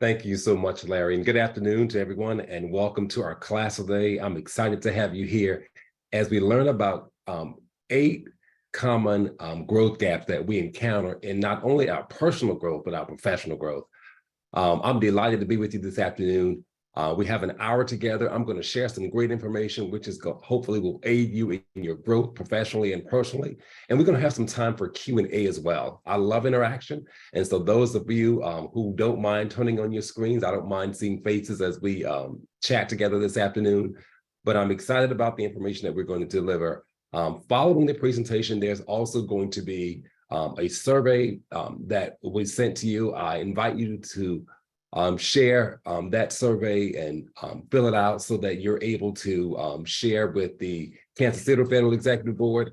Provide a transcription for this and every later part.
Thank you so much, Larry, and good afternoon to everyone, and welcome to our class today. I'm excited to have you here as we learn about 8 common growth gaps that we encounter in not only our personal growth, but our professional growth. I'm delighted to be with you this afternoon. We have an hour together. I'm going to share some great information, which is hopefully will aid you in your growth professionally and personally. And we're going to have some time for Q&A as well. I love interaction. And so those of you who don't mind turning on your screens, I don't mind seeing faces as we chat together this afternoon. But I'm excited about the information that we're going to deliver. Following the presentation, there's also going to be a survey that was sent to you. I invite you to share that survey and fill it out so that you're able to share with the Kansas City Federal Executive Board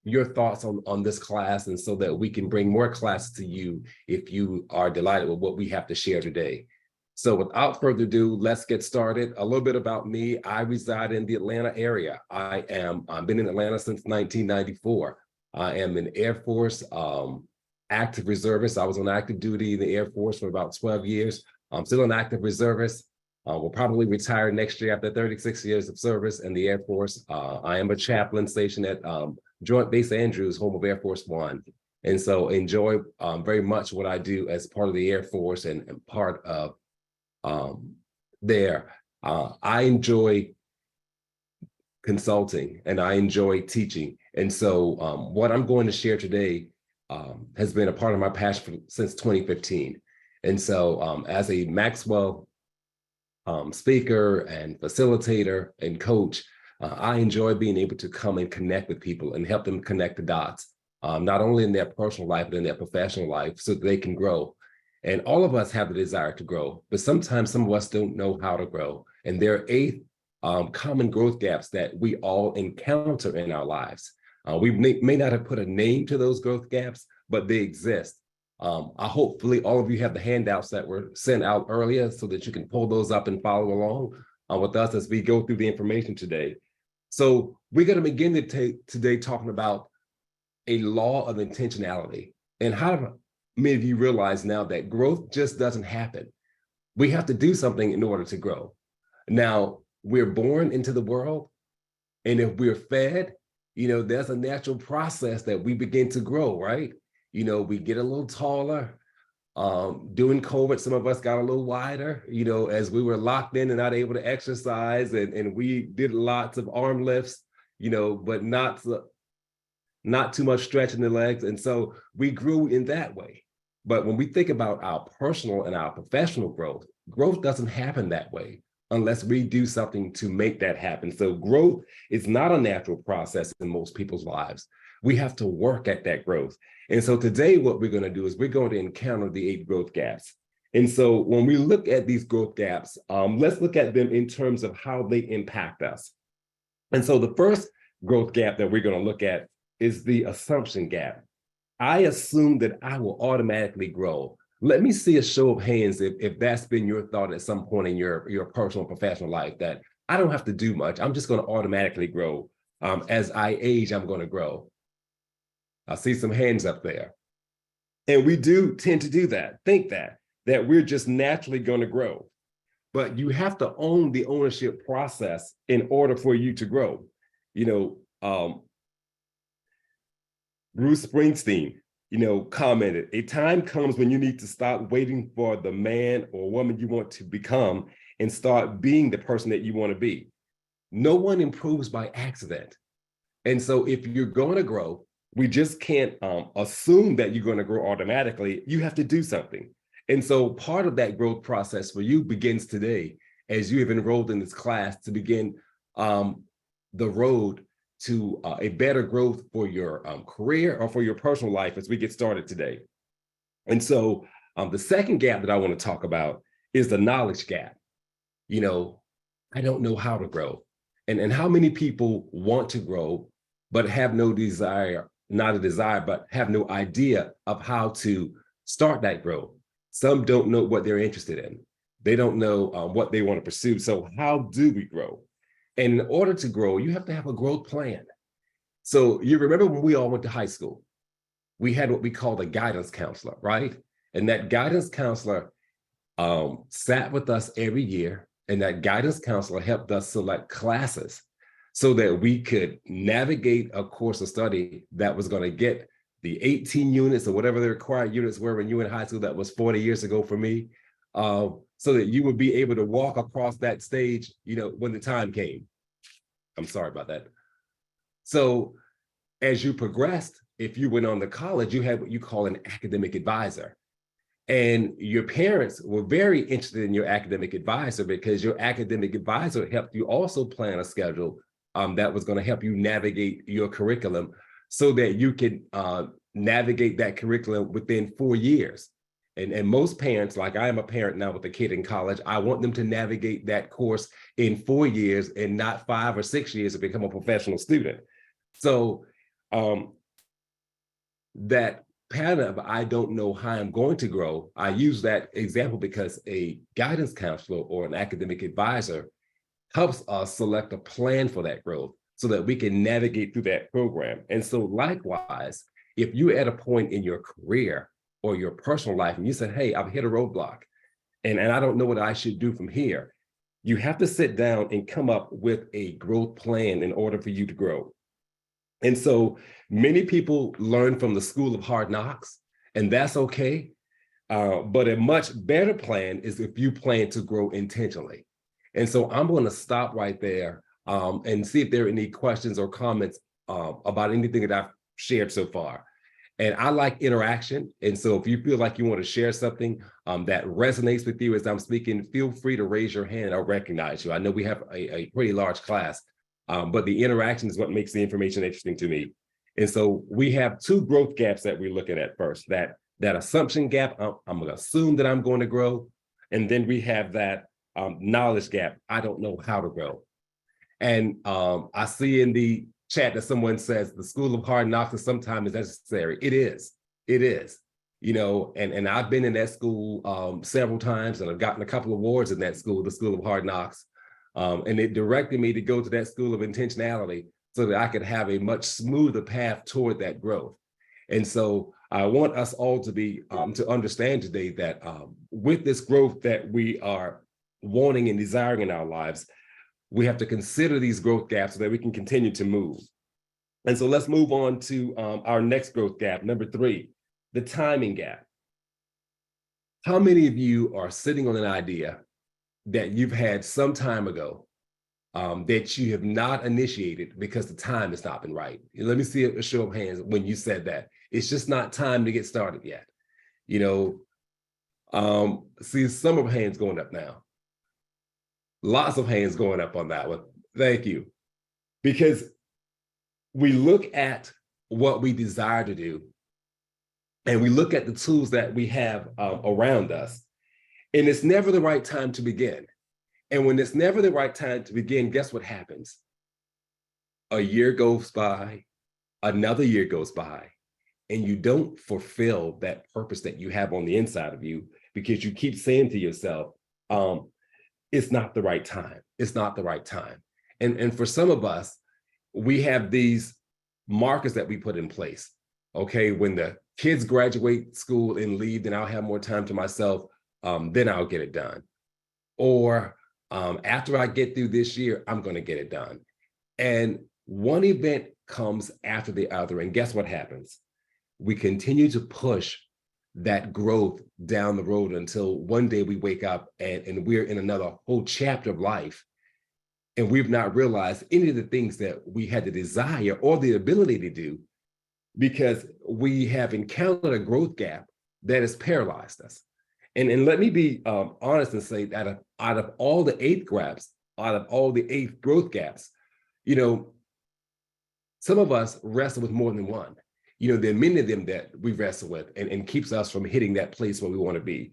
your thoughts on this class, and so that we can bring more classes to you if you are delighted with what we have to share today. So without further ado, let's get started. A little bit about me. I reside in the Atlanta area. I've been in Atlanta since 1994. I am an Air Force active reservist. I was on active duty in the Air Force for about 12 years. I'm still an active reservist. Will probably retire next year after 36 years of service in the Air Force. I am a chaplain stationed at Joint Base Andrews, home of Air Force One. And so enjoy very much what I do as part of the Air Force and part of there. I enjoy consulting and I enjoy teaching. And so what I'm going to share today has been a part of my passion since 2015. And so as a Maxwell speaker and facilitator and coach, I enjoy being able to come and connect with people and help them connect the dots, not only in their personal life, but in their professional life, so that they can grow. And all of us have the desire to grow, but sometimes some of us don't know how to grow. And there are 8 common growth gaps that we all encounter in our lives. We may not have put a name to those growth gaps, but they exist. Hopefully all of you have the handouts that were sent out earlier so that you can pull those up and follow along with us as we go through the information today. So we're going to begin today talking about a law of intentionality, and how many of you realize now that growth just doesn't happen. We have to do something in order to grow. Now, we're born into the world, and if we're fed, there's a natural process that we begin to grow, right? We get a little taller. During COVID, some of us got a little wider, as we were locked in and not able to exercise, and we did lots of arm lifts, but not too much stretching the legs. And so we grew in that way. But when we think about our personal and our professional growth doesn't happen that way unless we do something to make that happen. So growth is not a natural process in most people's lives. We have to work at that growth. And so today what we're going to do is we're going to encounter the 8 growth gaps. And so when we look at these growth gaps, let's look at them in terms of how they impact us. And so the first growth gap that we're going to look at is the assumption gap. I assume that I will automatically grow. Let me see a show of hands if that's been your thought at some point in your personal and professional life, that I don't have to do much. I'm just going to automatically grow. As I age, I'm going to grow. I see some hands up there. And we do tend to do that, think that we're just naturally going to grow. But you have to own the ownership process in order for you to grow. Bruce Springsteen, commented, a time comes when you need to stop waiting for the man or woman you want to become and start being the person that you want to be. No one improves by accident. And so if you're going to grow, we just can't assume that you're going to grow automatically. You have to do something. And so part of that growth process for you begins today as you have enrolled in this class to begin the road to a better growth for your career or for your personal life as we get started today. And so the second gap that I want to talk about is the knowledge gap. I don't know how to grow. And how many people want to grow, but have no desire, not a desire, but have no idea of how to start that growth. Some don't know what they're interested in. They don't know what they want to pursue. So how do we grow? And in order to grow, you have to have a growth plan. So you remember when we all went to high school, we had what we called a guidance counselor, right? And that guidance counselor sat with us every year, and that guidance counselor helped us select classes so that we could navigate a course of study that was going to get the 18 units or whatever the required units were when you were in high school. That was 40 years ago for me. So that you would be able to walk across that stage, when the time came. I'm sorry about that. So as you progressed, if you went on to college, you had what you call an academic advisor. And your parents were very interested in your academic advisor because your academic advisor helped you also plan a schedule that was going to help you navigate your curriculum so that you could navigate that curriculum within 4 years. And most parents, like I am a parent now with a kid in college, I want them to navigate that course in 4 years and not 5 or 6 years to become a professional student. So that pattern of I don't know how I'm going to grow, I use that example because a guidance counselor or an academic advisor helps us select a plan for that growth so that we can navigate through that program. And so likewise, if you're at a point in your career or your personal life and you said, hey, I've hit a roadblock and I don't know what I should do from here, you have to sit down and come up with a growth plan in order for you to grow. And so many people learn from the school of hard knocks, and that's okay. But a much better plan is if you plan to grow intentionally. And so I'm going to stop right there and see if there are any questions or comments about anything that I've shared so far. And I like interaction. And so if you feel like you want to share something that resonates with you as I'm speaking, feel free to raise your hand. I'll recognize you. I know we have a pretty large class, but the interaction is what makes the information interesting to me. And so we have 2 growth gaps that we're looking at first, that assumption gap, I'm going to assume that I'm going to grow. And then we have that knowledge gap, I don't know how to grow. And I see in the chat that someone says the school of hard knocks is sometimes necessary. It is, and I've been in that school several times, and I've gotten a couple of awards in that school, the school of hard knocks. And it directed me to go to that school of intentionality so that I could have a much smoother path toward that growth. And so I want us all to be, to understand today that with this growth that we are wanting and desiring in our lives, we have to consider these growth gaps so that we can continue to move. And so let's move on to our next growth gap, number 3, the timing gap. How many of you are sitting on an idea that you've had some time ago that you have not initiated because the time has not been right? Let me see a show of hands when you said that. It's just not time to get started yet. See some of hands going up now. Lots of hands going up on that one. Thank you. Because we look at what we desire to do, and we look at the tools that we have around us, and it's never the right time to begin. And when it's never the right time to begin, guess what happens? A year goes by, another year goes by, and you don't fulfill that purpose that you have on the inside of you because you keep saying to yourself, it's not the right time. It's not the right time. And for some of us, we have these markers that we put in place. Okay, when the kids graduate school and leave, then I'll have more time to myself. Then I'll get it done. Or after I get through this year, I'm going to get it done. And one event comes after the other. And guess what happens? We continue to push that growth down the road until one day we wake up and we're in another whole chapter of life. And we've not realized any of the things that we had the desire or the ability to do because we have encountered a growth gap that has paralyzed us. And let me be honest and say that out of all the 8 gaps, out of all the 8 growth gaps, some of us wrestle with more than one. There are many of them that we wrestle with and keeps us from hitting that place where we want to be.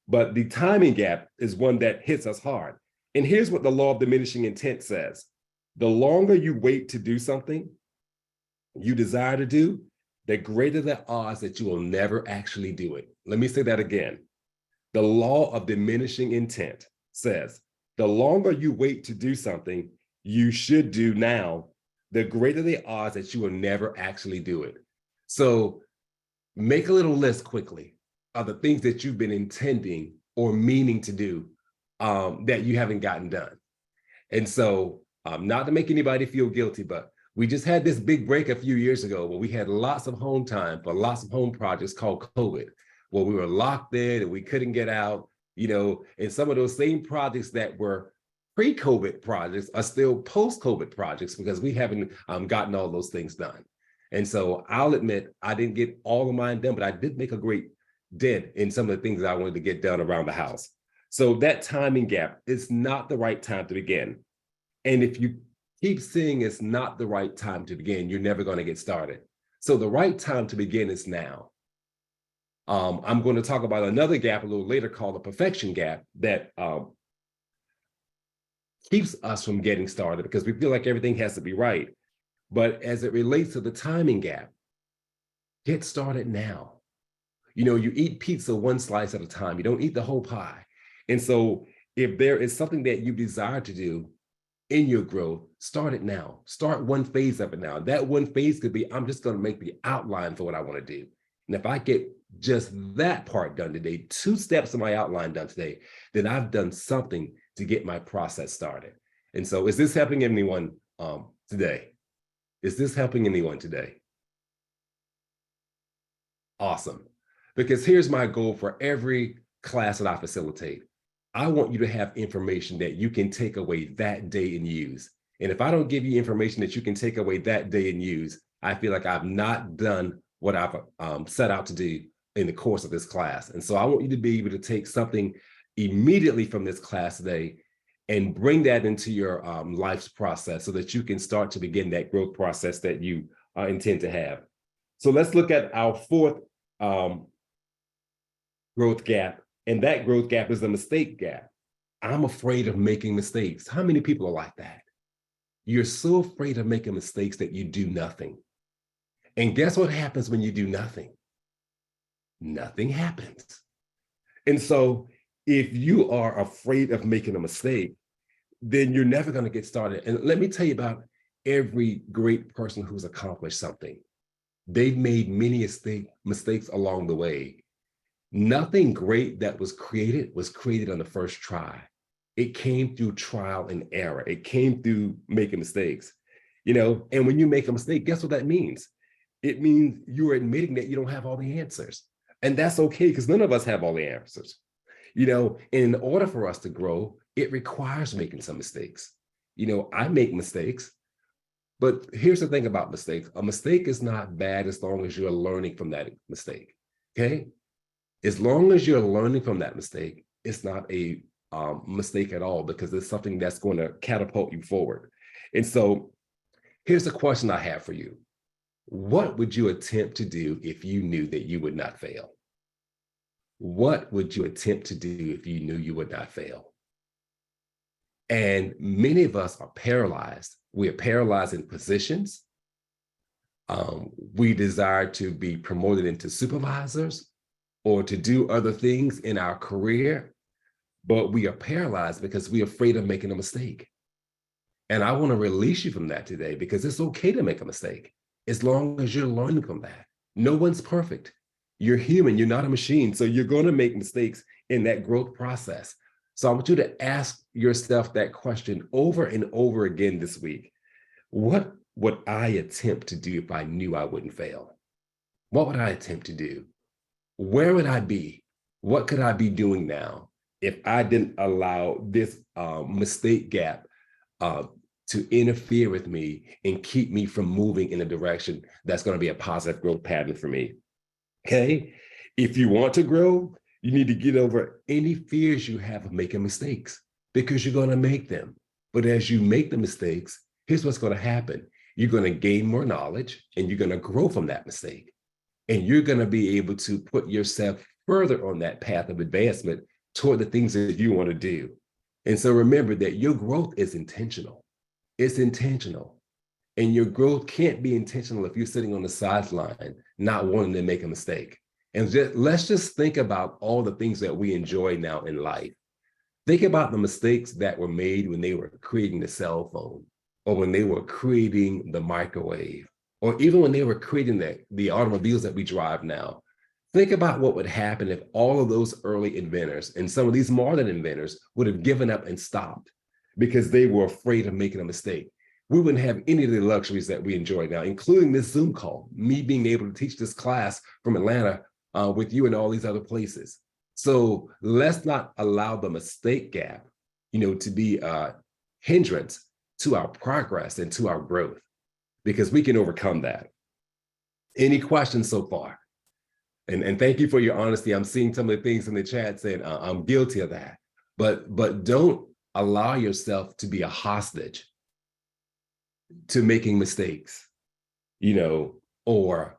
But the timing gap is one that hits us hard. And here's what the law of diminishing intent says. The longer you wait to do something you desire to do, the greater the odds that you will never actually do it. Let me say that again. The law of diminishing intent says, the longer you wait to do something you should do now, the greater the odds that you will never actually do it. So make a little list quickly of the things that you've been intending or meaning to do that you haven't gotten done. And so, not to make anybody feel guilty, but we just had this big break a few years ago where we had lots of home time for lots of home projects called COVID, where we were locked in and we couldn't get out, and some of those same projects that were pre-COVID projects are still post-COVID projects because we haven't gotten all those things done. And so I'll admit I didn't get all of mine done, but I did make a great dent in some of the things that I wanted to get done around the house. So that timing gap is not the right time to begin. And if you keep saying it's not the right time to begin, you're never going to get started. So the right time to begin is now. I'm going to talk about another gap a little later called the perfection gap that keeps us from getting started because we feel like everything has to be right. But as it relates to the timing gap, get started now. You eat pizza one slice at a time. You don't eat the whole pie. And so if there is something that you desire to do in your growth, start it now. Start one phase of it now. That one phase could be, I'm just going to make the outline for what I want to do. And if I get just that part done today, 2 steps of my outline done today, then I've done something to get my process started. And so is this helping anyone today? Is this helping anyone today? Awesome. Because here's my goal for every class that I facilitate. I want you to have information that you can take away that day and use. And if I don't give you information that you can take away that day and use, I feel like I've not done what I've set out to do in the course of this class. And so I want you to be able to take something immediately from this class today and bring that into your life's process so that you can start to begin that growth process that you intend to have. So let's look at our 4th growth gap. And that growth gap is the mistake gap. I'm afraid of making mistakes. How many people are like that? You're so afraid of making mistakes that you do nothing. And guess what happens when you do nothing? Nothing happens. And so if you are afraid of making a mistake, then you're never going to get started. And let me tell you about every great person who's accomplished something. They've made many mistakes along the way. Nothing great that was created on the first try. It came through trial and error. It came through making mistakes, and when you make a mistake, guess what that means? It means you're admitting that you don't have all the answers. And that's okay, because none of us have all the answers. In order for us to grow, it requires making some mistakes. I make mistakes, but here's the thing about mistakes. A mistake is not bad as long as you're learning from that mistake, okay? As long as you're learning from that mistake, it's not a mistake at all because it's something that's going to catapult you forward. And so here's the question I have for you. What would you attempt to do if you knew that you would not fail? What would you attempt to do if you knew you would not fail? And many of us are paralyzed. We are paralyzed in positions. We desire to be promoted into supervisors or to do other things in our career, but we are paralyzed because we're afraid of making a mistake. And I want to release you from that today because it's okay to make a mistake as long as you're learning from that. No one's perfect. You're human, you're not a machine. So you're going to make mistakes in that growth process. So I want you to ask yourself that question over and over again this week. What would I attempt to do if I knew I wouldn't fail? What would I attempt to do? Where would I be? What could I be doing now if I didn't allow this mistake gap to interfere with me and keep me from moving in a direction that's going to be a positive growth pattern for me? Okay? If you want to grow, you need to get over any fears you have of making mistakes because you're going to make them. But as you make the mistakes, here's what's going to happen. You're going to gain more knowledge and you're going to grow from that mistake. And you're going to be able to put yourself further on that path of advancement toward the things that you want to do. And so remember that your growth is intentional. It's intentional. And your growth can't be intentional if you're sitting on the sideline, not wanting to make a mistake. And let's just think about all the things that we enjoy now in life. Think about the mistakes that were made when they were creating the cell phone, or when they were creating the microwave, or even when they were creating the automobiles that we drive now. Think about what would happen if all of those early inventors and some of these modern inventors would have given up and stopped because they were afraid of making a mistake. We wouldn't have any of the luxuries that we enjoy now, including this Zoom call, me being able to teach this class from Atlanta with you and all these other places. So let's not allow the mistake gap, to be a hindrance to our progress and to our growth, because we can overcome that. Any questions so far? And thank you for your honesty. I'm seeing some of the things in the chat saying I'm guilty of that, but don't allow yourself to be a hostage to making mistakes, or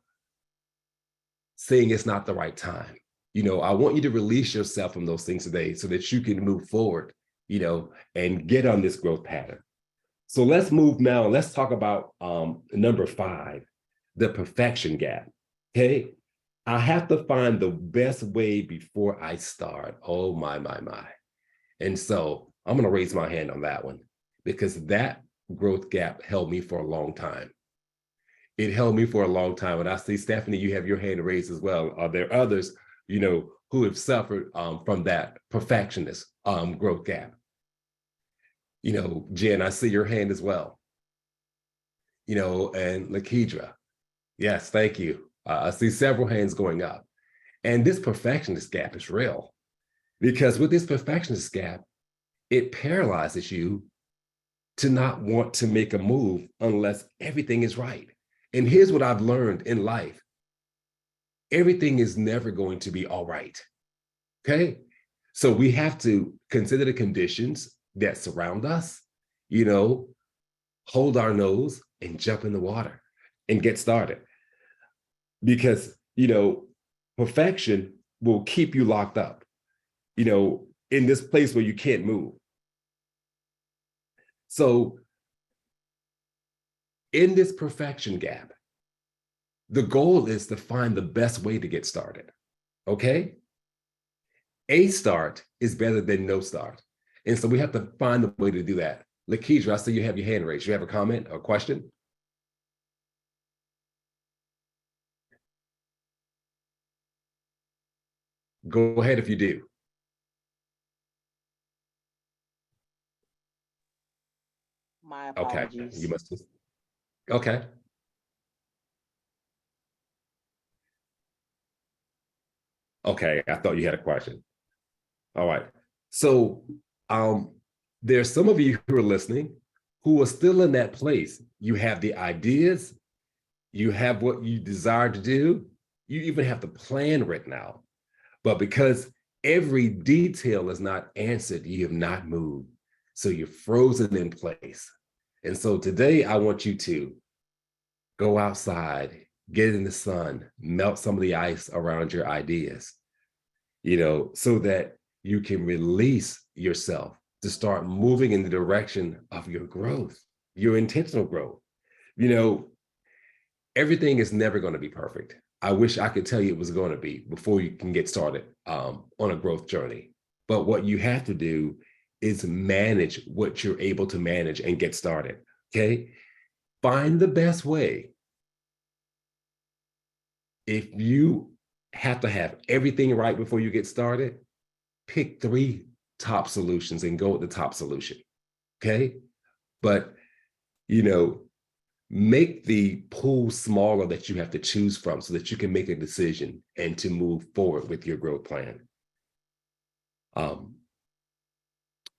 saying it's not the right time. I want you to release yourself from those things today so that you can move forward, and get on this growth pattern. So let's move now. Let's talk about number 5, the perfection gap. Okay. I have to find the best way before I start. Oh, my. And so I'm going to raise my hand on that one, because that growth gap held me for a long time. It held me for a long time. And I see, Stephanie, you have your hand raised as well. Are there others, who have suffered from that perfectionist growth gap? Jen, I see your hand as well. And Lakedra, yes, thank you. I see several hands going up. And this perfectionist gap is real, because with this perfectionist gap, it paralyzes you to not want to make a move unless everything is right. And here's what I've learned in life. Everything is never going to be all right, okay? So we have to consider the conditions that surround us, hold our nose and jump in the water and get started. Because, perfection will keep you locked up, in this place where you can't move. So in this perfection gap, the goal is to find the best way to get started, okay? A start is better than no start. And so we have to find a way to do that. Lakedra, I see you have your hand raised. You have a comment or question? Go ahead if you do. My Okay, apologies. you must. Okay. Okay, I thought you had a question. All right. So there's some of you who are listening who are still in that place. You have the ideas, you have what you desire to do, you even have the plan written out. But because every detail is not answered, you have not moved. So you're frozen in place. And so today I want you to go outside, get in the sun, melt some of the ice around your ideas, so that you can release yourself to start moving in the direction of your growth, your intentional growth. Everything is never going to be perfect. I wish I could tell you it was going to be before you can get started on a growth journey. But what you have to do is manage what you're able to manage and get started. Okay. Find the best way. If you have to have everything right before you get started, pick 3 top solutions and go with the top solution. Okay. But, make the pool smaller that you have to choose from so that you can make a decision and to move forward with your growth plan.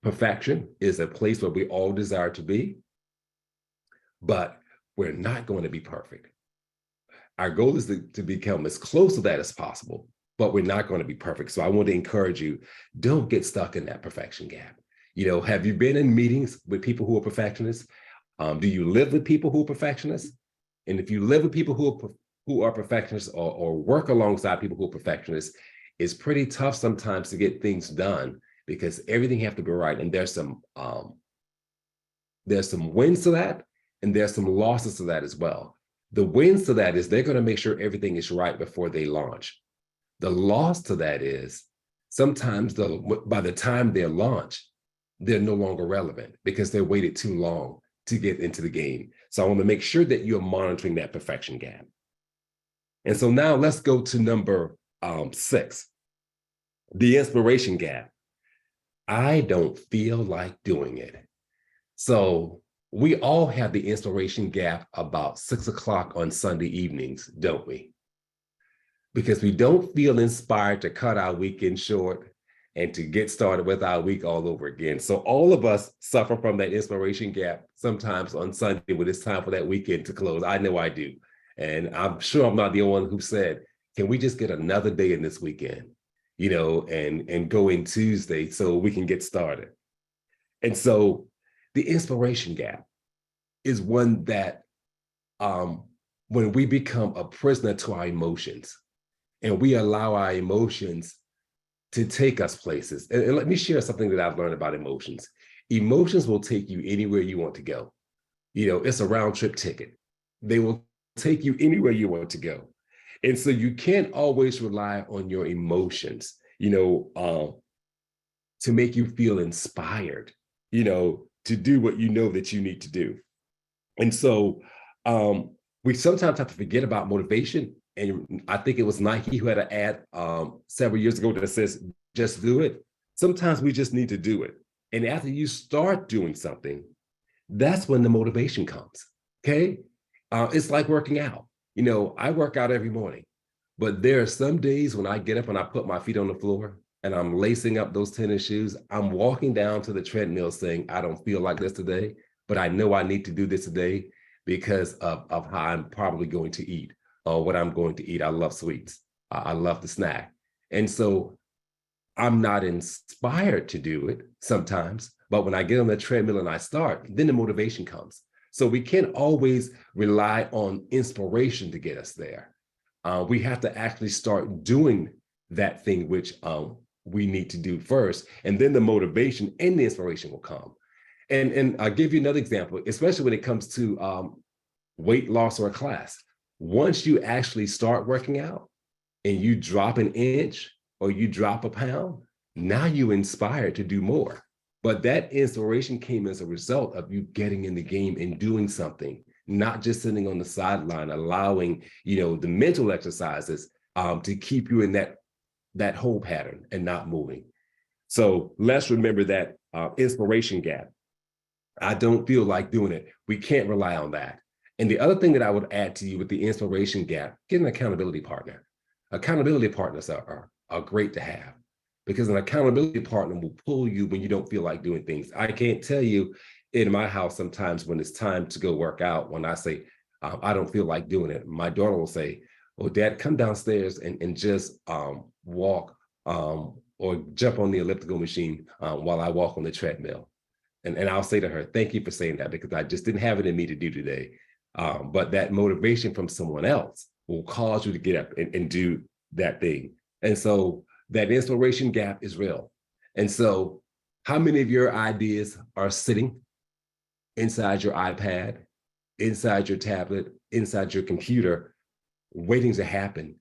Perfection is a place where we all desire to be, but we're not going to be perfect. Our goal is to become as close to that as possible, but we're not going to be perfect. So I want to encourage you, don't get stuck in that perfection gap. Have you been in meetings with people who are perfectionists? Do you live with people who are perfectionists? And if you live with people who are perfectionists or work alongside people who are perfectionists, it's pretty tough sometimes to get things done because everything has to be right. And there's some wins to that, and there's some losses to that as well. The wins to that is they're going to make sure everything is right before they launch. The loss to that is sometimes by the time they're launched, they're no longer relevant because they waited too long to get into the game. So I want to make sure that you're monitoring that perfection gap. And so now let's go to number 6, the inspiration gap. I don't feel like doing it. So we all have the inspiration gap about 6 o'clock on Sunday evenings, don't we? Because we don't feel inspired to cut our weekend short and to get started with our week all over again. So all of us suffer from that inspiration gap sometimes on Sunday when it's time for that weekend to close. I know I do. And I'm sure I'm not the only one who said, can we just get another day in this weekend, and go in Tuesday so we can get started. And so the inspiration gap is one that when we become a prisoner to our emotions and we allow our emotions to take us places. And let me share something that I've learned about emotions. Emotions will take you anywhere you want to go. It's a round trip ticket. They will take you anywhere you want to go. And so you can't always rely on your emotions, to make you feel inspired, to do what you know that you need to do. And so we sometimes have to forget about motivation. And I think it was Nike who had an ad several years ago that says, just do it. Sometimes we just need to do it. And after you start doing something, that's when the motivation comes. Okay. It's like working out. I work out every morning, but there are some days when I get up and I put my feet on the floor and I'm lacing up those tennis shoes. I'm walking down to the treadmill saying, I don't feel like this today, but I know I need to do this today because of how I'm probably going to eat or what I'm going to eat. I love sweets. I love the snack. And so I'm not inspired to do it sometimes, but when I get on the treadmill and I start, then the motivation comes. So we can't always rely on inspiration to get us there. We have to actually start doing that thing which we need to do first, and then the motivation and the inspiration will come. And I'll give you another example, especially when it comes to weight loss or a class. Once you actually start working out and you drop an inch or you drop a pound, now you're inspired to do more. But that inspiration came as a result of you getting in the game and doing something, not just sitting on the sideline, allowing, the mental exercises to keep you in that whole pattern and not moving. So let's remember that inspiration gap. I don't feel like doing it. We can't rely on that. And the other thing that I would add to you with the inspiration gap, get an accountability partner. Accountability partners are great to have because an accountability partner will pull you when you don't feel like doing things. I can't tell you in my house sometimes when it's time to go work out, when I say, I don't feel like doing it, my daughter will say, oh, Dad, come downstairs and just walk or jump on the elliptical machine while I walk on the treadmill. And I'll say to her, thank you for saying that because I just didn't have it in me to do today. But that motivation from someone else will cause you to get up and do that thing. And so that inspiration gap is real. And so how many of your ideas are sitting inside your iPad, inside your tablet, inside your computer, waiting to happen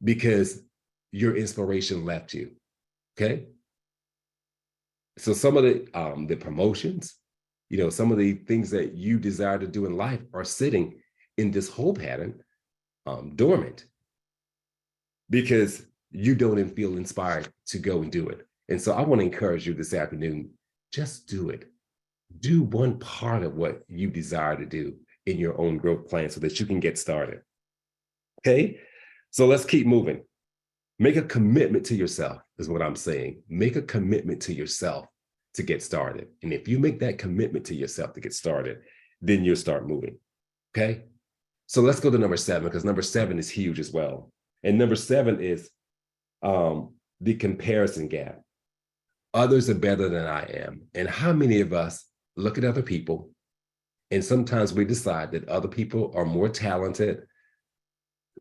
because your inspiration left you? Okay. So some of the promotions, some of the things that you desire to do in life are sitting in this whole pattern dormant because you don't feel inspired to go and do it. And so I want to encourage you this afternoon, just do it. Do one part of what you desire to do in your own growth plan so that you can get started. Okay, so let's keep moving. Make a commitment to yourself is what I'm saying. Make a commitment to yourself to get started. And if you make that commitment to yourself to get started, then you'll start moving. Okay, so let's go to number 7 because number 7 is huge as well. And number 7 is the comparison gap. Others are better than I am. And how many of us look at other people and sometimes we decide that other people are more talented,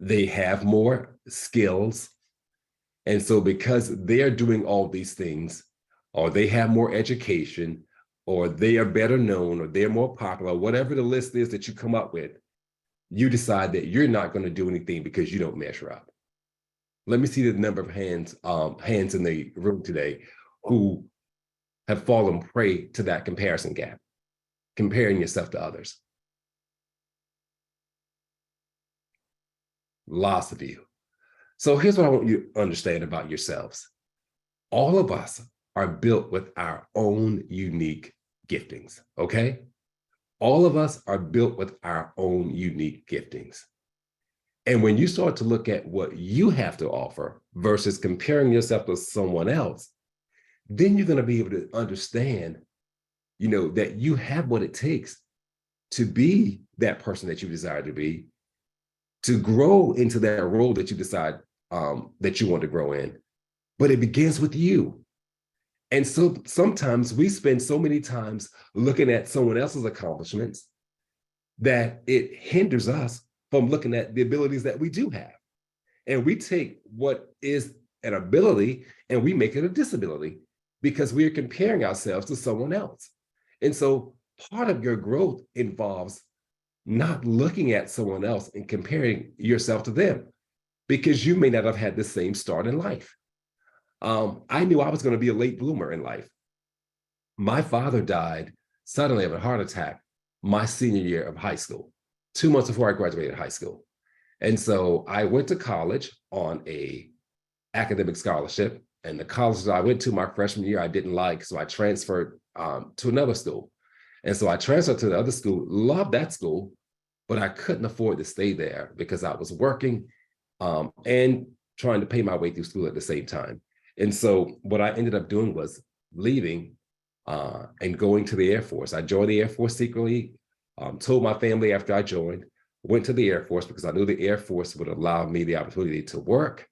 they have more skills. And so because they're doing all these things, or they have more education, or they are better known, or they're more popular, whatever the list is that you come up with, you decide that you're not going to do anything because you don't measure up. Let me see the number of hands in the room today who have fallen prey to that comparison gap, comparing yourself to others. Lots of you. So here's what I want you to understand about yourselves. All of us are built with our own unique giftings, okay? All of us are built with our own unique giftings. And when you start to look at what you have to offer versus comparing yourself to someone else, then you're going to be able to understand, that you have what it takes to be that person that you desire to be, to grow into that role that you decide that you want to grow in. But it begins with you. And so sometimes we spend so many times looking at someone else's accomplishments that it hinders us from looking at the abilities that we do have. And we take what is an ability and we make it a disability because we are comparing ourselves to someone else. And so part of your growth involves not looking at someone else and comparing yourself to them because you may not have had the same start in life. I knew I was going to be a late bloomer in life. My father died suddenly of a heart attack my senior year of high school, 2 months before I graduated high school. And so I went to college on a academic scholarship, and the college that I went to my freshman year, I didn't like, so I transferred to another school. And so I transferred to the other school, loved that school, but I couldn't afford to stay there because I was working and trying to pay my way through school at the same time. And so what I ended up doing was leaving and going to the Air Force. I joined the Air Force secretly, told my family after I joined, went to the Air Force because I knew the Air Force would allow me the opportunity to work.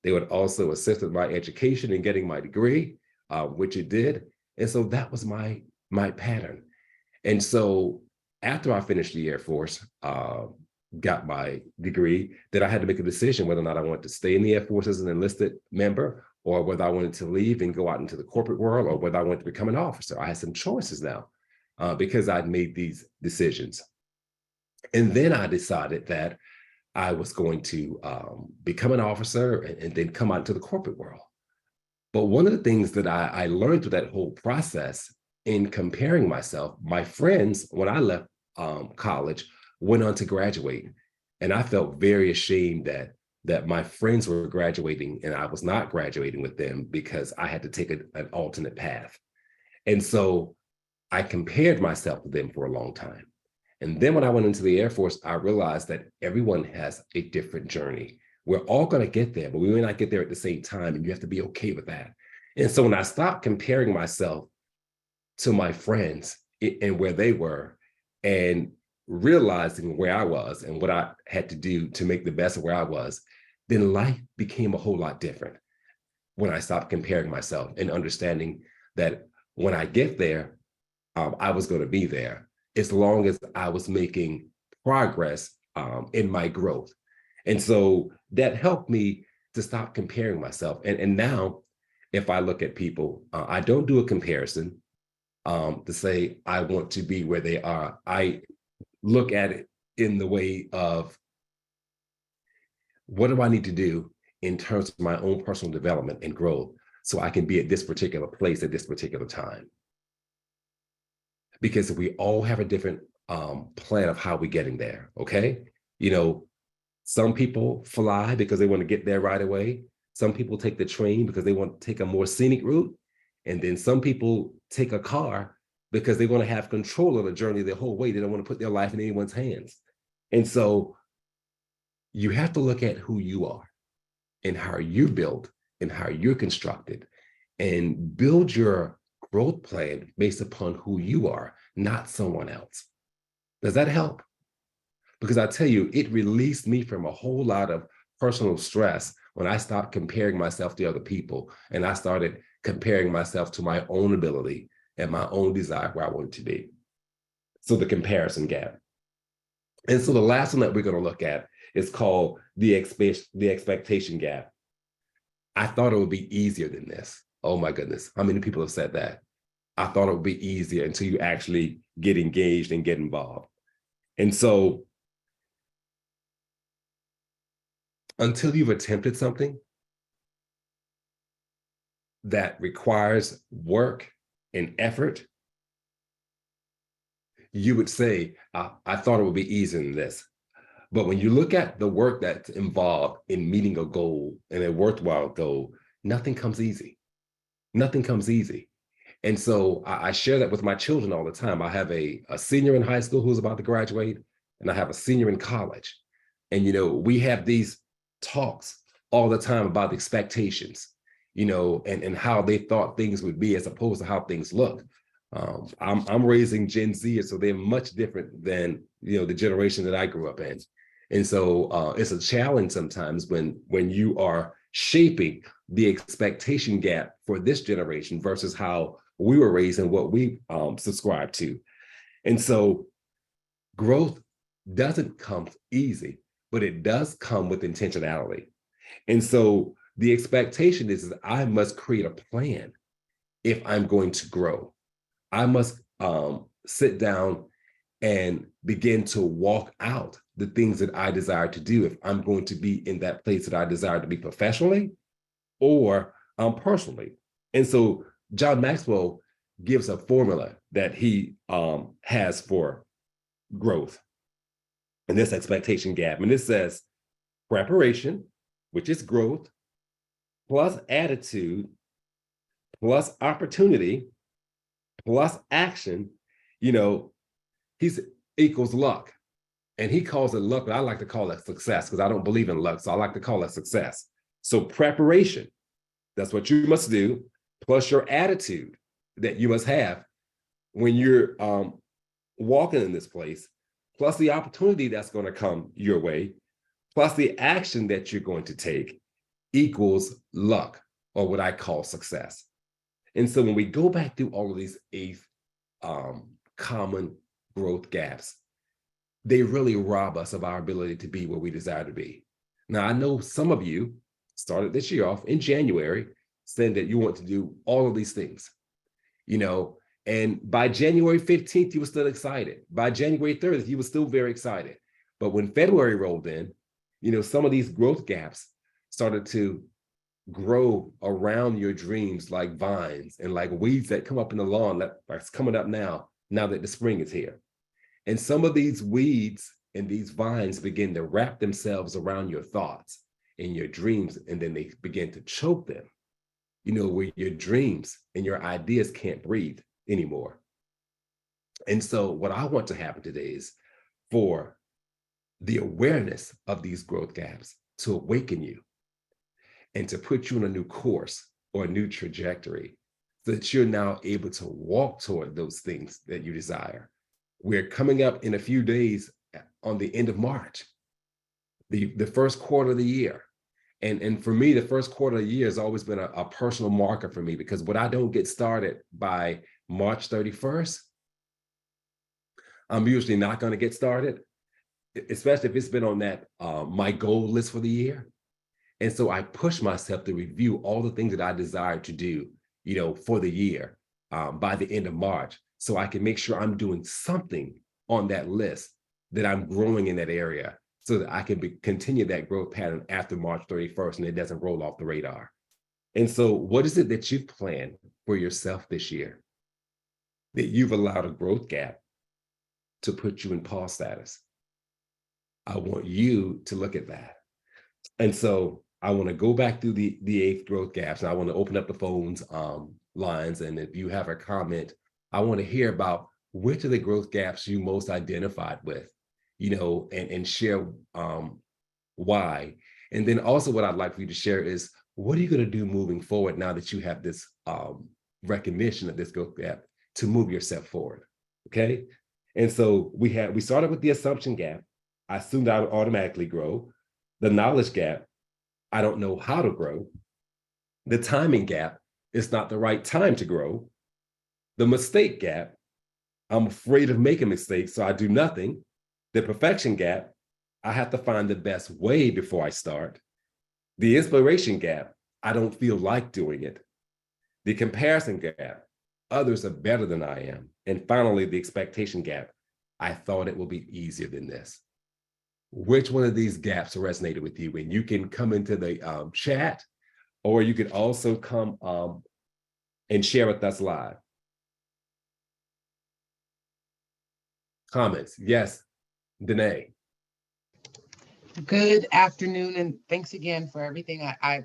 They would also assist with my education and getting my degree, which it did. And so that was my pattern. And so after I finished the Air Force, got my degree, then I had to make a decision whether or not I wanted to stay in the Air Force as an enlisted member, or whether I wanted to leave and go out into the corporate world, or whether I wanted to become an officer. I had some choices now because I'd made these decisions. And then I decided that I was going to become an officer and then come out into the corporate world. But one of the things that I learned through that whole process in comparing myself, my friends, when I left college, went on to graduate. And I felt very ashamed that my friends were graduating and I was not graduating with them because I had to take an alternate path. And so I compared myself to them for a long time. And then when I went into the Air Force, I realized that everyone has a different journey. We're all going to get there, but we may not get there at the same time. And you have to be okay with that. And so when I stopped comparing myself to my friends and where they were, and realizing where I was and what I had to do to make the best of where I was, then life became a whole lot different when I stopped comparing myself and understanding that when I get there, I was going to be there as long as I was making progress in my growth. And so that helped me to stop comparing myself. And now, if I look at people, I don't do a comparison to say I want to be where they are. I look at it in the way of what do I need to do in terms of my own personal development and growth so I can be at this particular place at this particular time. Because we all have a different plan of how we're getting there, okay? Some people fly because they want to get there right away. Some people take the train because they want to take a more scenic route. And then some people take a car because they want to have control of the journey the whole way. They don't want to put their life in anyone's hands. And so you have to look at who you are and how you're built and how you're constructed and build your growth plan based upon who you are, not someone else. Does that help? Because I tell you, it released me from a whole lot of personal stress when I stopped comparing myself to other people and I started comparing myself to my own ability and my own desire where I wanted to be. So the comparison gap. And so the last one that we're going to look at is called the expectation gap. I thought it would be easier than this. Oh my goodness. How many people have said that? I thought it would be easier until you actually get engaged and get involved. And so until you've attempted something that requires work and effort, you would say, I thought it would be easier than this. But when you look at the work that's involved in meeting a goal and a worthwhile goal, nothing comes easy. Nothing comes easy. And so I share that with my children all the time. I have a senior in high school who's about to graduate, and I have a senior in college. And, we have these talks all the time about the expectations, and how they thought things would be as opposed to how things look. I'm raising Gen Z, so they're much different than, the generation that I grew up in. And so it's a challenge sometimes when you are shaping the expectation gap for this generation versus how we were raised and what we subscribe to. And so growth doesn't come easy, but it does come with intentionality. And so the expectation is that I must create a plan if I'm going to grow. I must sit down and begin to walk out the things that I desire to do if I'm going to be in that place that I desire to be professionally or personally. And so John Maxwell gives a formula that he has for growth and this expectation gap. And it says preparation, which is growth, plus attitude, plus opportunity, plus action, he's equals luck. And he calls it luck, but I like to call it success because I don't believe in luck. So I like to call it success. So preparation, that's what you must do, plus your attitude that you must have when you're walking in this place, plus the opportunity that's going to come your way, plus the action that you're going to take equals luck, or what I call success. And so when we go back through all of these 8 common growth gaps, they really rob us of our ability to be where we desire to be. Now, I know some of you started this year off in January saying that you want to do all of these things, and by January 15th, you were still excited. By January 30th, you were still very excited. But when February rolled in, some of these growth gaps started to grow around your dreams like vines and like weeds that come up in the lawn that's coming up now that the spring is here. And some of these weeds and these vines begin to wrap themselves around your thoughts and your dreams, and then they begin to choke them, where your dreams and your ideas can't breathe anymore. And so what I want to happen today is for the awareness of these growth gaps to awaken you and to put you on a new course or a new trajectory so that you're now able to walk toward those things that you desire. We're coming up in a few days on the end of March, the first quarter of the year. And for me, the first quarter of the year has always been a personal marker for me, because when I don't get started by March 31st, I'm usually not going to get started, especially if it's been on that my goal list for the year. And so I push myself to review all the things that I desire to do, for the year by the end of March, so I can make sure I'm doing something on that list, that I'm growing in that area, so that I can continue that growth pattern after March 31st and it doesn't roll off the radar. And so what is it that you've planned for yourself this year that you've allowed a growth gap to put you in pause status? I want you to look at that. And so I want to go back through the 8 growth gaps, and I want to open up the phones lines. And if you have a comment, I want to hear about which of the growth gaps you most identified with, and share why. And then also what I'd like for you to share is, what are you going to do moving forward now that you have this recognition of this growth gap to move yourself forward? Okay. And so we started with the assumption gap. I assumed I would automatically grow. The knowledge gap, I don't know how to grow. The timing gap, it's not the right time to grow. The mistake gap, I'm afraid of making mistakes, so I do nothing. The perfection gap, I have to find the best way before I start. The inspiration gap, I don't feel like doing it. The comparison gap, others are better than I am. And finally, the expectation gap, I thought it would be easier than this. Which one of these gaps resonated with you? And you can come into the chat, or you could also come and share with us live. Comments? Yes, Danae. Good afternoon, and thanks again for everything. I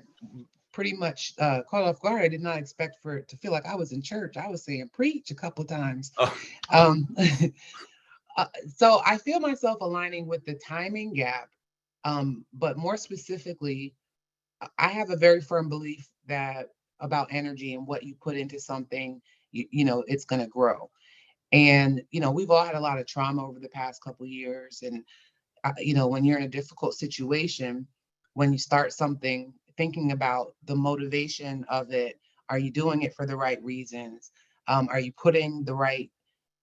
pretty much caught off guard. I did not expect for it to feel like I was in church. I was saying preach a couple times. Oh, Um, so I feel myself aligning with the timing gap, but more specifically, I have a very firm belief that about energy and what you put into something, it's going to grow. And we've all had a lot of trauma over the past couple years, and when you're in a difficult situation, when you start something, thinking about the motivation of it, are you doing it for the right reasons? Are you putting the right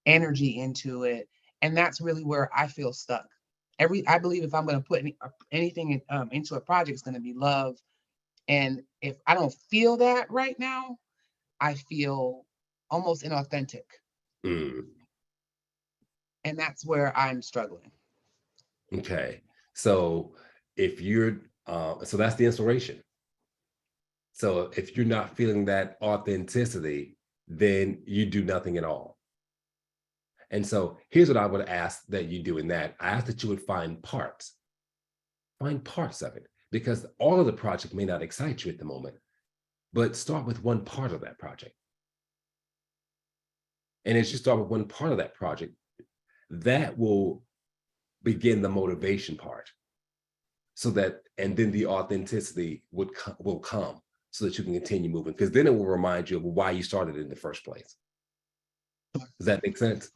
energy into it? And that's really where I feel stuck. I believe if I'm going to put anything into a project, it's going to be love. And if I don't feel that right now, I feel almost inauthentic. mm, And that's where I'm struggling. okay. So if you're, so that's the inspiration. So if you're not feeling that authenticity, then you do nothing at all. And so here's what I would ask that you do in that. I ask that you would find parts of it, because all of the project may not excite you at the moment, but start with one part of that project. And as you start with one part of that project, that will begin the motivation part. So that, and then the authenticity will come so that you can continue moving, because then it will remind you of why you started in the first place. Does that make sense?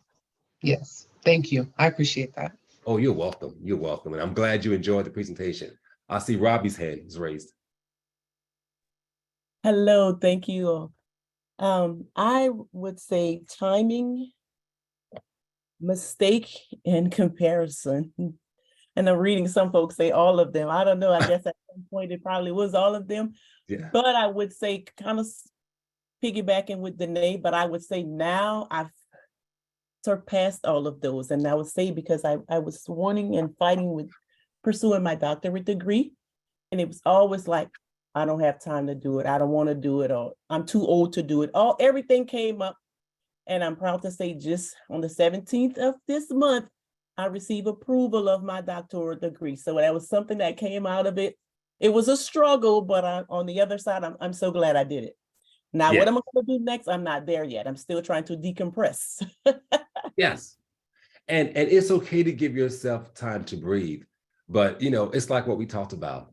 Yes. Thank you. I appreciate that. Oh, you're welcome. You're welcome. And I'm glad you enjoyed the presentation. I see Robbie's hand is raised. Hello, thank you. I would say timing, mistake, and comparison. And I'm reading some folks say all of them. I don't know. I guess at some point it probably was all of them. Yeah. But I would say kind of piggybacking with Danae, but I would say now I've surpassed all of those. And I would say because I was wanting and fighting with pursuing my doctorate degree. And it was always like, I don't have time to do it. I don't want to do it, or I'm too old to do it. Everything came up. And I'm proud to say just on the 17th of this month, I received approval of my doctoral degree. So that was something that came out of it. It was a struggle, but on the other side, I'm so glad I did it. Now, Yeah. what am I going to do next? I'm not there yet. I'm still trying to decompress. Yes. And it's okay to give yourself time to breathe. But it's like what we talked about.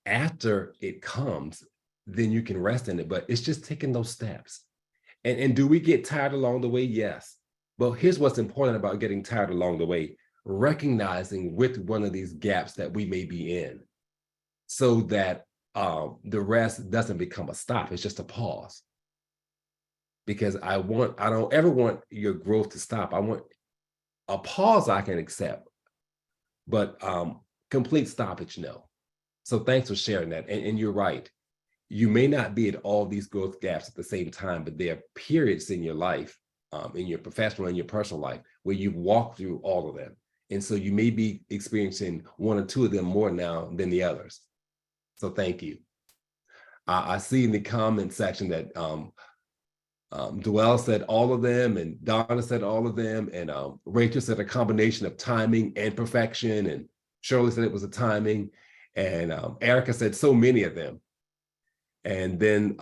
After it comes, then you can rest in it. But it's just taking those steps. And do we get tired along the way? Yes. But here's what's important about getting tired along the way: recognizing with one of these gaps that we may be in, so that the rest doesn't become a stop. It's just a pause. Because I don't ever want your growth to stop. I want a pause I can accept, but complete stoppage, no. So thanks for sharing that. And you're right. You may not be at all these growth gaps at the same time, but there are periods in your life, in your professional and your personal life, where you've walked through all of them. And so you may be experiencing one or two of them more now than the others. So thank you. I see in the comment section that Duell said all of them, and Donna said all of them, and Rachel said a combination of timing and perfection, and Shirley said it was a timing, and Erica said so many of them. And then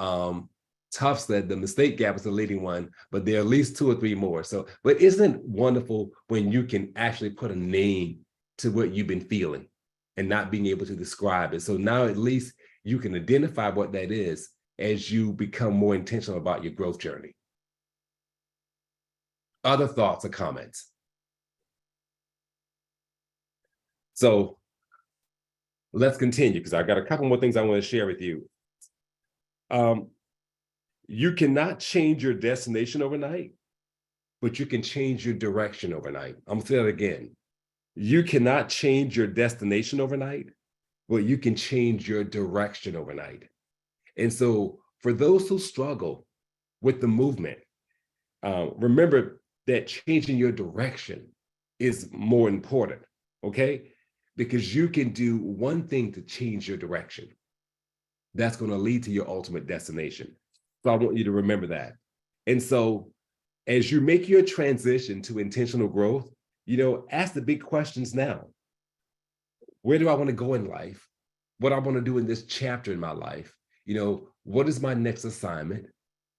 Tuff said the mistake gap is the leading one, but there are at least two or three more. So, but isn't it wonderful when you can actually put a name to what you've been feeling and not being able to describe it? So now at least you can identify what that is as you become more intentional about your growth journey. Other thoughts or comments? So let's continue, because I got a couple more things I want to share with you. You cannot change your destination overnight, but you can change your direction overnight. I'm gonna say that again. You cannot change your destination overnight, but you can change your direction overnight. And so for those who struggle with the movement, remember that changing your direction is more important, okay? Because you can do one thing to change your direction. That's going to lead to your ultimate destination. So I want you to remember that. And so as you make your transition to intentional growth, ask the big questions now. where do I want to go in life? What I want to do in this chapter in my life? What is my next assignment?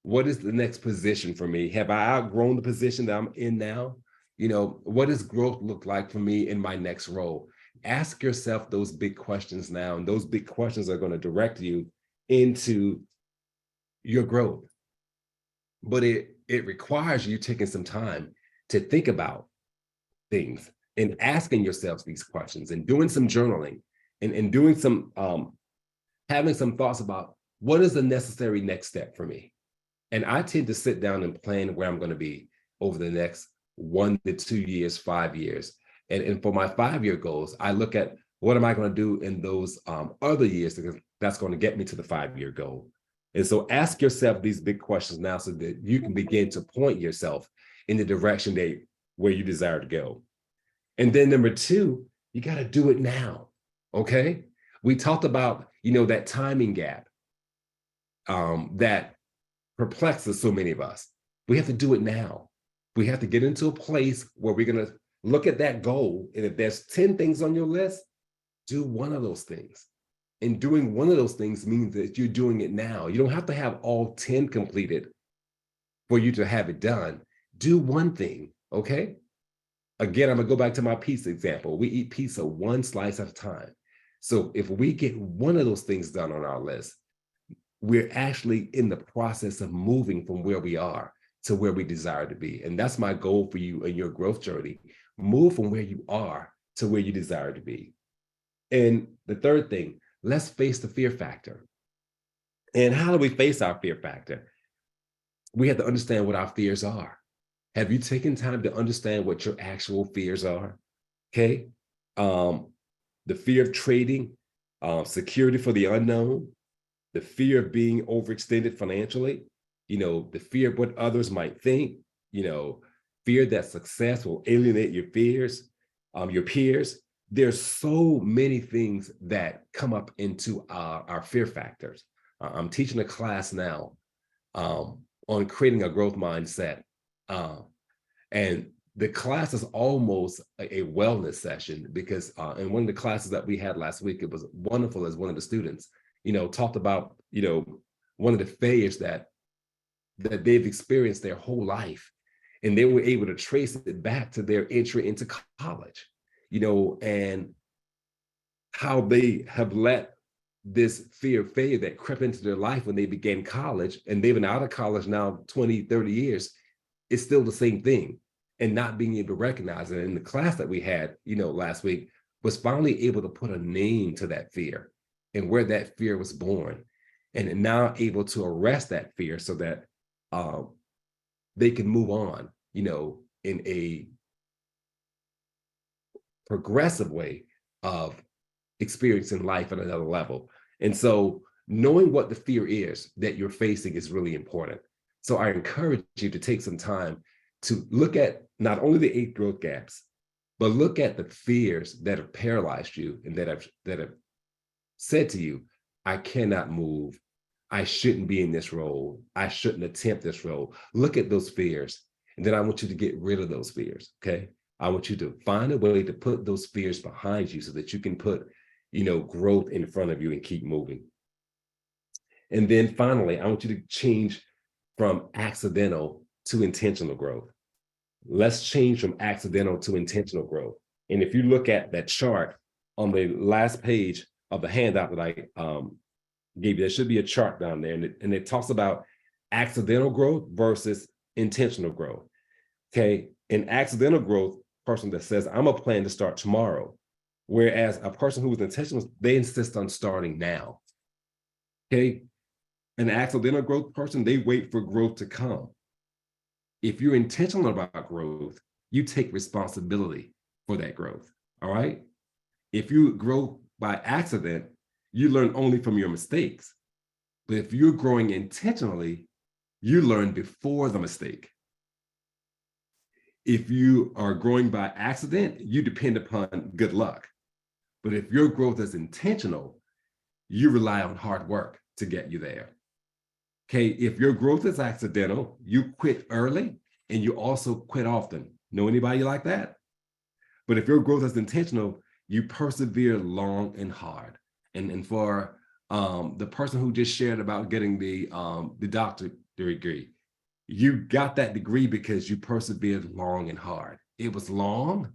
What is the next position for me? Have I outgrown the position that I'm in now? What does growth look like for me in my next role? Ask yourself those big questions now, and those big questions are going to direct you into your growth. But it requires you taking some time to think about things and asking yourselves these questions and doing some journaling and doing some having some thoughts about what is the necessary next step for me. And I tend to sit down and plan where I'm going to be over the next 1 to 2 years, 5 years. And for my 5-year goals, I look at what am I going to do in those other years, because that's going to get me to the 5-year goal. And so ask yourself these big questions now so that you can begin to point yourself in the direction where you desire to go. And then number 2, you got to do it now. Okay. We talked about, that timing gap that perplexes so many of us. We have to do it now. We have to get into a place where we're going to look at that goal. And if there's 10 things on your list, do one of those things. And doing one of those things means that you're doing it now. You don't have to have all 10 completed for you to have it done. Do one thing, okay? Again, I'm gonna go back to my pizza example. We eat pizza one slice at a time. So if we get one of those things done on our list, we're actually in the process of moving from where we are to where we desire to be. And that's my goal for you in your growth journey. Move from where you are to where you desire to be. And the third thing, let's face the fear factor. And how do we face our fear factor? We have to understand what our fears are. Have you taken time to understand what your actual fears are? Okay. The fear of trading, security for the unknown, the fear of being overextended financially, the fear of what others might think, fear that success will alienate your peers. There's so many things that come up into our fear factors. I'm teaching a class now on creating a growth mindset. And the class is almost a wellness session because in one of the classes that we had last week, it was wonderful as one of the students, talked about, one of the failures that they've experienced their whole life. And they were able to trace it back to their entry into college, and how they have let this fear of failure that crept into their life when they began college, and they've been out of college now 20, 30 years, it's still the same thing, and not being able to recognize it. And the class that we had, last week was finally able to put a name to that fear and where that fear was born, and now able to arrest that fear so that they can move on, in a progressive way of experiencing life at another level. And so knowing what the fear is that you're facing is really important. So I encourage you to take some time to look at not only the 8 growth gaps, but look at the fears that have paralyzed you and that have said to you, I cannot move. I shouldn't be in this role. I shouldn't attempt this role. Look at those fears. And then I want you to get rid of those fears, okay? I want you to find a way to put those fears behind you so that you can put, growth in front of you and keep moving. And then finally, I want you to change from accidental to intentional growth. Let's change from accidental to intentional growth. And if you look at that chart on the last page of the handout that I gave you, there should be a chart down there, and it talks about accidental growth versus intentional growth. Okay, an accidental growth person that says, I'm a plan to start tomorrow, whereas a person who is intentional, they insist on starting now. Okay, an accidental growth person, they wait for growth to come. If you're intentional about growth, you take responsibility for that growth. All right. If you grow by accident, you learn only from your mistakes. But if you're growing intentionally, you learn before the mistake. If you are growing by accident, you depend upon good luck. But if your growth is intentional, you rely on hard work to get you there. Okay, if your growth is accidental, you quit early and you also quit often. Know anybody like that? But if your growth is intentional, you persevere long and hard. And for the person who just shared about getting the doctorate degree, you got that degree because you persevered long and hard. It was long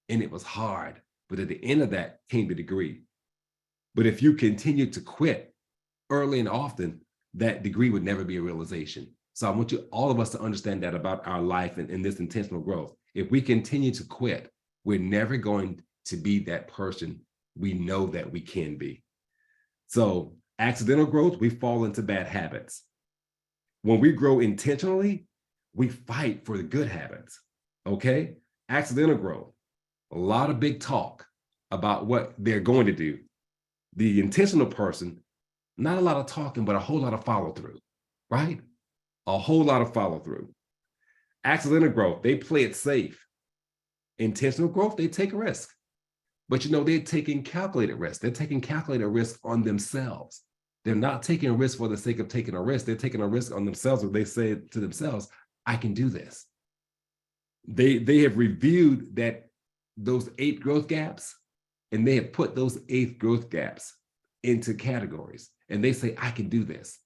and it was hard, but at the end of that came the degree. But if you continue to quit early and often, that degree would never be a realization. So I want all of us to understand that about our life and this intentional growth. If we continue to quit, we're never going to be that person we know that we can be. So accidental growth, we fall into bad habits. When we grow intentionally, we fight for the good habits, okay? Accidental growth, a lot of big talk about what they're going to do. The intentional person, not a lot of talking, but a whole lot of follow through, right? A whole lot of follow through. Accidental growth, they play it safe. Intentional growth, they take a risk. But they're taking calculated risk. They're taking calculated risk on themselves. They're not taking a risk for the sake of taking a risk. They're taking a risk on themselves where they say to themselves, I can do this. They have reviewed those 8 growth gaps, and they have put those 8 growth gaps into categories. And they say, I can do this.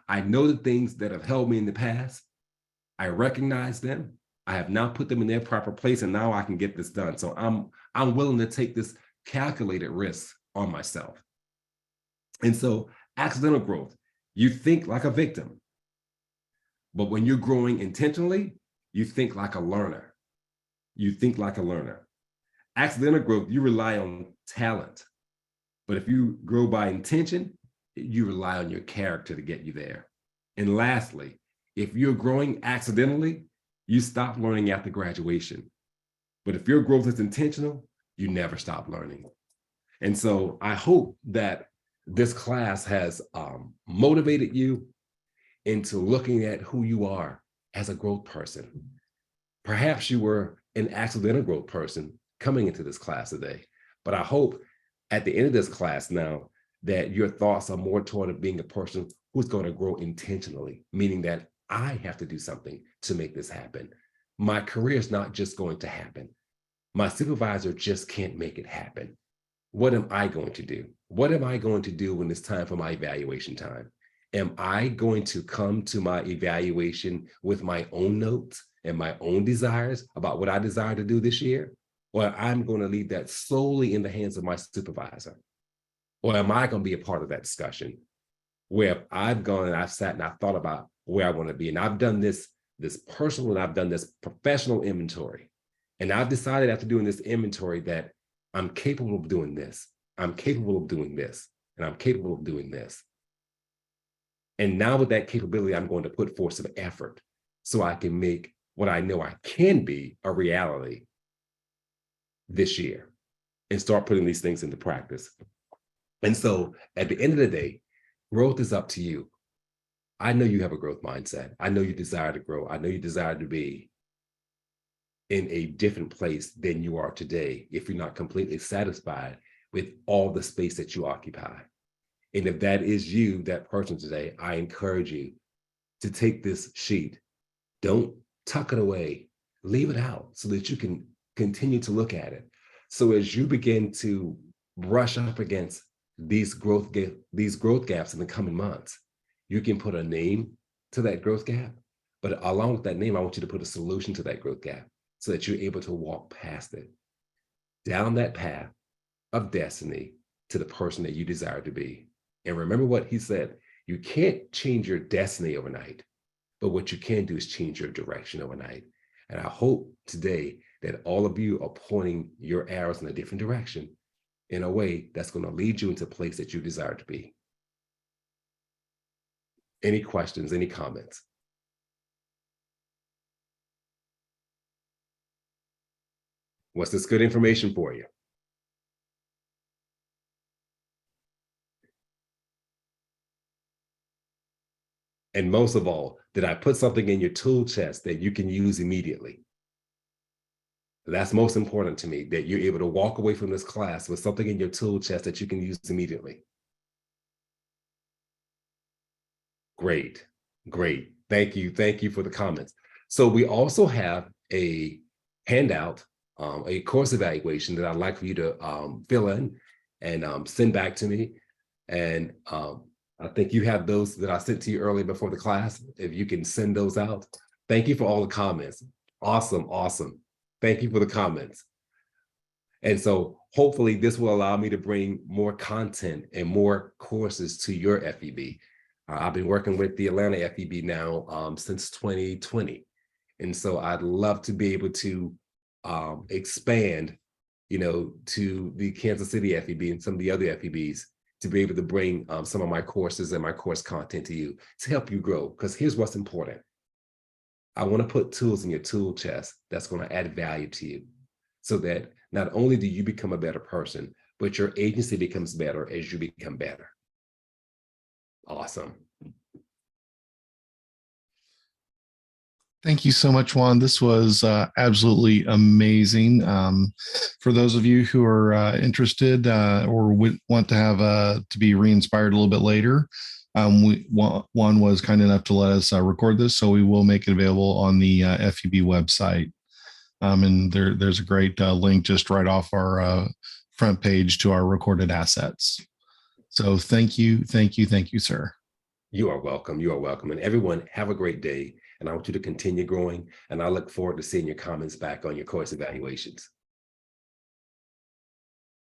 I know the things that have held me in the past. I recognize them. I have now put them in their proper place, and now I can get this done. So I'm willing to take this calculated risk on myself. And so accidental growth, you think like a victim. But when you're growing intentionally, you think like a learner. You think like a learner. Accidental growth, you rely on talent. But if you grow by intention, you rely on your character to get you there. And lastly, if you're growing accidentally, you stop learning after graduation. But if your growth is intentional, you never stop learning. And so I hope that this class has motivated you into looking at who you are as a growth person. Perhaps you were an accidental growth person coming into this class today, but I hope at the end of this class now that your thoughts are more toward being a person who's going to grow intentionally, meaning that I have to do something to make this happen. My career is not just going to happen. My supervisor just can't make it happen. What am I going to do? What am I going to do when it's time for my evaluation time? Am I going to come to my evaluation with my own notes and my own desires about what I desire to do this year? Or I'm going to leave that solely in the hands of my supervisor? Or am I going to be a part of that discussion where I've gone and I've sat and I've thought about where I want to be? And I've done this personal and I've done this professional inventory. And I've decided after doing this inventory that I'm capable of doing this. I'm capable of doing this. And I'm capable of doing this. And now with that capability, I'm going to put forth some effort so I can make what I know I can be a reality this year and start putting these things into practice. And so at the end of the day, growth is up to you. I know you have a growth mindset. I know you desire to grow. I know you desire to be in a different place than you are today if you're not completely satisfied with all the space that you occupy. And if that is you, that person today, I encourage you to take this sheet. Don't tuck it away. Leave it out so that you can continue to look at it. So as you begin to brush up against these growth gaps in the coming months, you can put a name to that growth gap. But along with that name, I want you to put a solution to that growth gap so that you're able to walk past it, down that path of destiny to the person that you desire to be. And remember what he said, you can't change your destiny overnight, but what you can do is change your direction overnight. And I hope today that all of you are pointing your arrows in a different direction in a way that's going to lead you into a place that you desire to be. Any questions, any comments? Was this good information for you? And most of all, did I put something in your tool chest that you can use immediately? That's most important to me, that you're able to walk away from this class with something in your tool chest that you can use immediately. Great, great. Thank you for the comments. So we also have a handout a course evaluation that I'd like for you to fill in and send back to me. And I think you have those that I sent to you earlier before the class. If you can send those out. Thank you for all the comments. Awesome, awesome. Thank you for the comments. And so hopefully this will allow me to bring more content and more courses to your FEB. I've been working with the Atlanta FEB now since 2020. And so I'd love to be able to expand, to the Kansas City FEB and some of the other FEBs to be able to bring some of my courses and my course content to you to help you grow. Because here's what's important. I want to put tools in your tool chest that's going to add value to you so that not only do you become a better person, but your agency becomes better as you become better. Awesome. Thank you so much, Juan. This was absolutely amazing. For those of you who are interested or want to have to be re-inspired a little bit later, Juan was kind enough to let us record this, so we will make it available on the FEB website. And there's a great link just right off our front page to our recorded assets. So thank you, sir. You are welcome. You are welcome. And everyone, have a great day. And I want you to continue growing. And I look forward to seeing your comments back on your course evaluations.